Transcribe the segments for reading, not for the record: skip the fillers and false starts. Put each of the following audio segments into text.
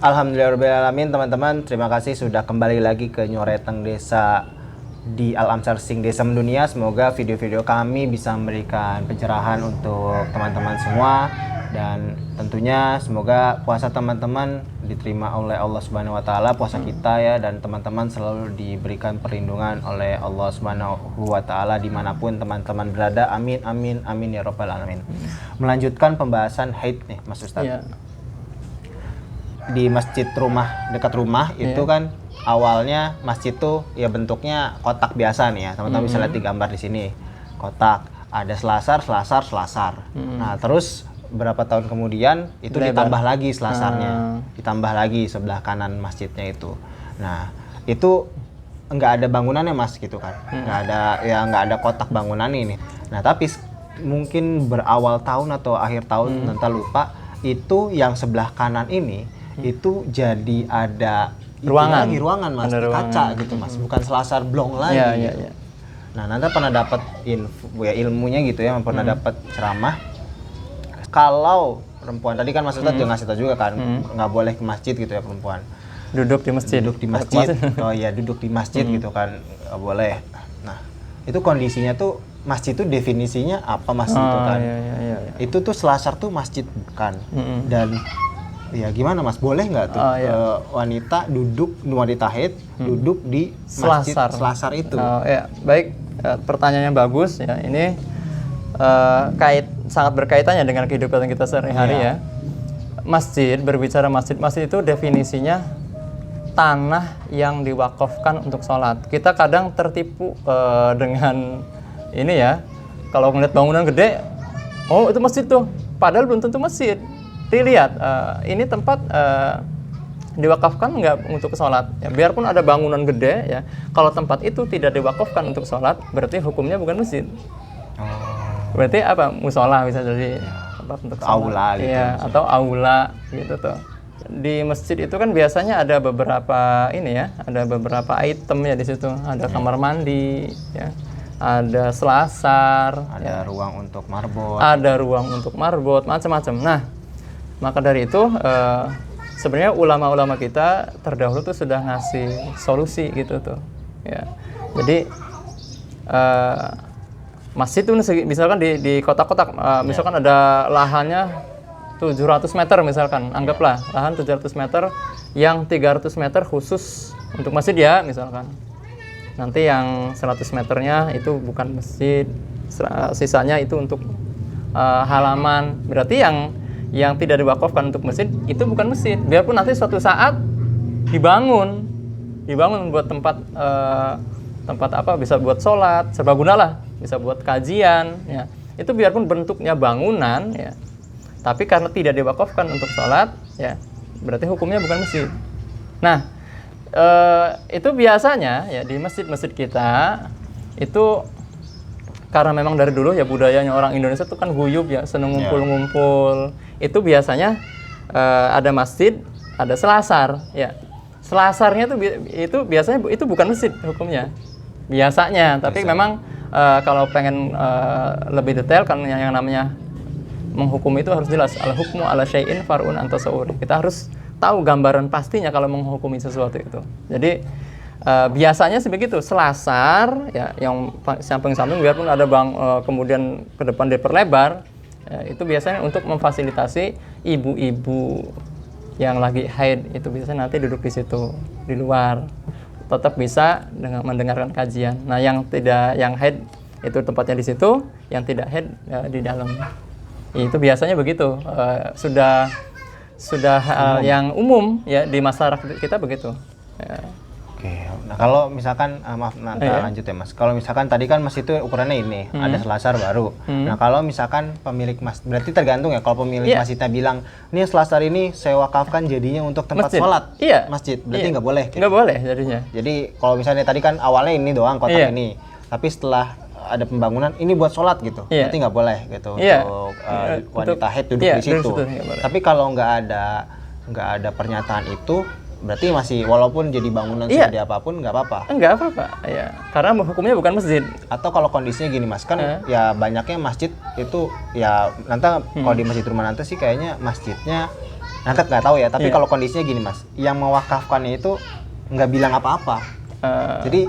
Alhamdulillahirrahmanirrahim teman-teman, terima kasih sudah kembali lagi ke Nyoreteng Desa di Al-Amsar Sing Desa Mendunia. Semoga video-video kami bisa memberikan pencerahan untuk teman-teman semua. Dan tentunya semoga puasa teman-teman diterima oleh Allah Subhanahu wa Ta'ala, puasa kita ya, dan teman-teman selalu diberikan perlindungan oleh Allah Subhanahu wa Ta'ala dimanapun teman-teman berada. Amin, amin, amin ya Rabbal Alamin. Melanjutkan pembahasan haid nih Mas Ustadz. Iya. Di masjid dekat rumah itu kan awalnya masjid tuh ya bentuknya kotak biasa nih ya, teman-teman bisa lihat di gambar di sini, kotak, ada selasar. Nah terus berapa tahun kemudian itu ditambah lagi selasarnya, ditambah lagi sebelah kanan masjidnya itu. Nah itu nggak ada bangunannya Mas gitu kan, nggak ada kotak bangunan ini. Nah tapi mungkin berawal tahun atau akhir tahun entah lupa, itu yang sebelah kanan ini itu jadi ada ruangan Mas, kaca gitu Mas, bukan selasar blong lagi gitu. Nah nanti pernah dapat ilmunya gitu ya, pernah dapat ceramah kalau perempuan tadi kan Mas Ustadz juga ngasih tahu juga kan nggak boleh ke masjid gitu ya, perempuan duduk di masjid oh iya duduk di masjid gitu kan nggak boleh. Nah itu kondisinya tuh masjid itu definisinya apa Mas gitu kan, itu tuh selasar tuh masjid bukan. Dan ya gimana Mas, boleh nggak tuh wanita haid duduk di masjid selasar itu? Ya baik, pertanyaannya bagus ya. Ini sangat berkaitannya dengan kehidupan kita sehari-hari ya. Masjid, berbicara masjid itu definisinya tanah yang diwakafkan untuk sholat. Kita kadang tertipu dengan ini ya, kalau ngeliat bangunan gede, oh itu masjid tuh, padahal belum tentu masjid. Dilihat, ini tempat diwakafkan nggak untuk sholat ya, biarpun ada bangunan gede ya, kalau tempat itu tidak diwakafkan untuk sholat berarti hukumnya bukan masjid. Berarti apa? Musola bisa jadi tempat untuk sholat, aula gitu ya, atau aula gitu tuh. Di masjid itu kan biasanya ada beberapa ini ya, ada beberapa item ya di situ, ada kamar mandi ya, ada selasar, ada ruang untuk marbot, macam-macam. Nah maka dari itu sebenarnya ulama-ulama kita terdahulu tuh sudah ngasih solusi gitu tuh ya. Jadi masjid itu misalkan di kotak-kotak, misalkan ada lahannya 700 meter misalkan, anggaplah lahan 700 meter yang 300 meter khusus untuk masjid ya misalkan. Nanti yang 100 meternya itu bukan masjid, sisanya itu untuk halaman. Berarti yang tidak diwakafkan untuk masjid itu bukan masjid, biarpun nanti suatu saat dibangun buat tempat apa, bisa buat sholat serbaguna lah, bisa buat kajian ya, itu biarpun bentuknya bangunan ya, tapi karena tidak diwakafkan untuk sholat ya, berarti hukumnya bukan masjid. Nah itu biasanya ya di masjid-masjid kita itu karena memang dari dulu ya budayanya orang Indonesia itu kan guyub ya, seneng ngumpul-ngumpul. Itu biasanya ada masjid, ada selasar ya. Selasarnya itu biasanya itu bukan masjid hukumnya. Biasanya, tapi memang kalau pengen lebih detail kan yang namanya menghukum itu harus jelas. Al-hukmu ala syai'in far'un an tasawwur. Kita harus tahu gambaran pastinya kalau menghukumi sesuatu itu. Jadi biasanya sebegitu, selasar ya, yang samping-samping biarpun ada kemudian ke depan diperlebar ya, itu biasanya untuk memfasilitasi ibu-ibu yang lagi haid, itu biasanya nanti duduk di situ di luar, tetap bisa mendengarkan kajian. Nah yang haid itu tempatnya di situ, yang tidak haid di dalam. Itu biasanya begitu, sudah yang umum ya di masyarakat kita begitu ya. Oke, nah kalau misalkan maaf nanti lanjut ya Mas. Kalau misalkan tadi kan Mas itu ukurannya ini, ada selasar baru. Nah kalau misalkan pemilik masjid, berarti tergantung ya, kalau pemilik masjidnya bilang, nih selasar ini saya wakafkan jadinya untuk tempat sholat masjid, berarti nggak boleh? Gitu. Nggak boleh jadinya. Jadi kalau misalnya tadi kan awalnya ini doang kotak ini, tapi setelah ada pembangunan ini buat sholat gitu, berarti nggak boleh gitu untuk wanita haid duduk di situ. Tapi kalau nggak ada pernyataan itu, berarti masih walaupun jadi bangunan seperti apapun nggak apa-apa? Nggak apa-apa, ya. Karena hukumnya bukan masjid. Atau kalau kondisinya gini Mas, kan ya banyaknya masjid itu ya nanti kalau di Masjid Rumah Nanti sih kayaknya masjidnya Nanti nggak tahu ya, tapi Iya. kalau kondisinya gini Mas, yang mewakafkannya itu nggak bilang apa-apa. Jadi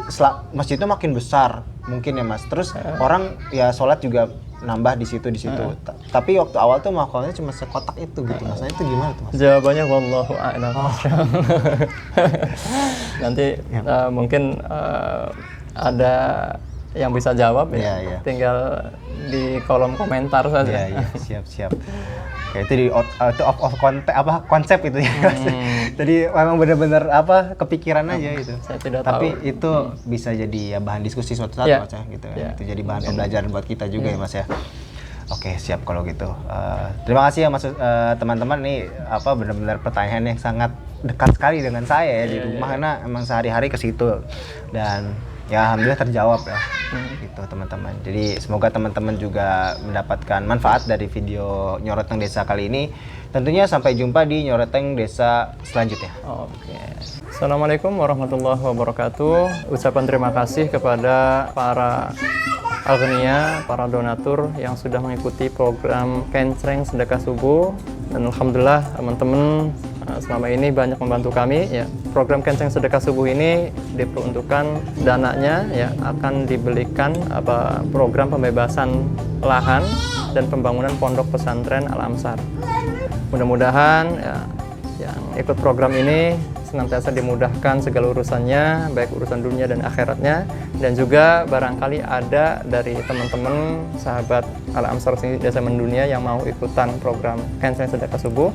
masjid itu makin besar mungkin ya Mas. Terus orang ya sholat juga nambah di situ. Tapi waktu awal tuh mewakafkannya cuma sekotak itu gitu Mas. Nah itu gimana tuh Mas? Jawabannya wallahu a'lam. Nanti mungkin ada yang bisa jawab ya. Iya. Tinggal di kolom komentar saja. Iya, siap. Kayak itu out of konsep itu ya Mas. Jadi memang benar-benar kepikiran aja gitu. Saya tidak Tapi tahu. itu bisa jadi ya bahan diskusi suatu saat Iya. Mas ya gitu kan. Iya. Itu jadi bahan pembelajaran buat kita juga ya Mas ya. Oke, siap kalau gitu. Terima kasih ya Mas teman-teman nih benar-benar pertanyaan yang sangat dekat sekali dengan saya ya di rumah karena emang sehari-hari ke situ dan ya alhamdulillah terjawab ya. Gitu teman-teman. Jadi semoga teman-teman juga mendapatkan manfaat dari video Nyoroteng Desa kali ini. Tentunya sampai jumpa di Nyoroteng Desa selanjutnya. Oke. Assalamualaikum warahmatullahi wabarakatuh. Ucapan terima kasih kepada para agnia, para donatur yang sudah mengikuti program Kencreng Sedekah Subuh. Dan alhamdulillah teman-teman selama ini banyak membantu kami ya. Program Kencreng Sedekah Subuh ini diperuntukkan dananya ya akan dibelikan program pembebasan lahan dan pembangunan pondok pesantren Al-Amsar. Mudah-mudahan ya, yang ikut program ini senantiasa dimudahkan segala urusannya, baik urusan dunia dan akhiratnya. Dan juga barangkali ada dari teman-teman sahabat Al-Amsar Desa Mendunia yang mau ikutan program Kencreng Sedekah Subuh,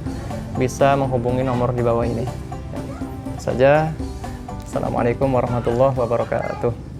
bisa menghubungi nomor di bawah ini. Saja. Assalamualaikum warahmatullahi wabarakatuh.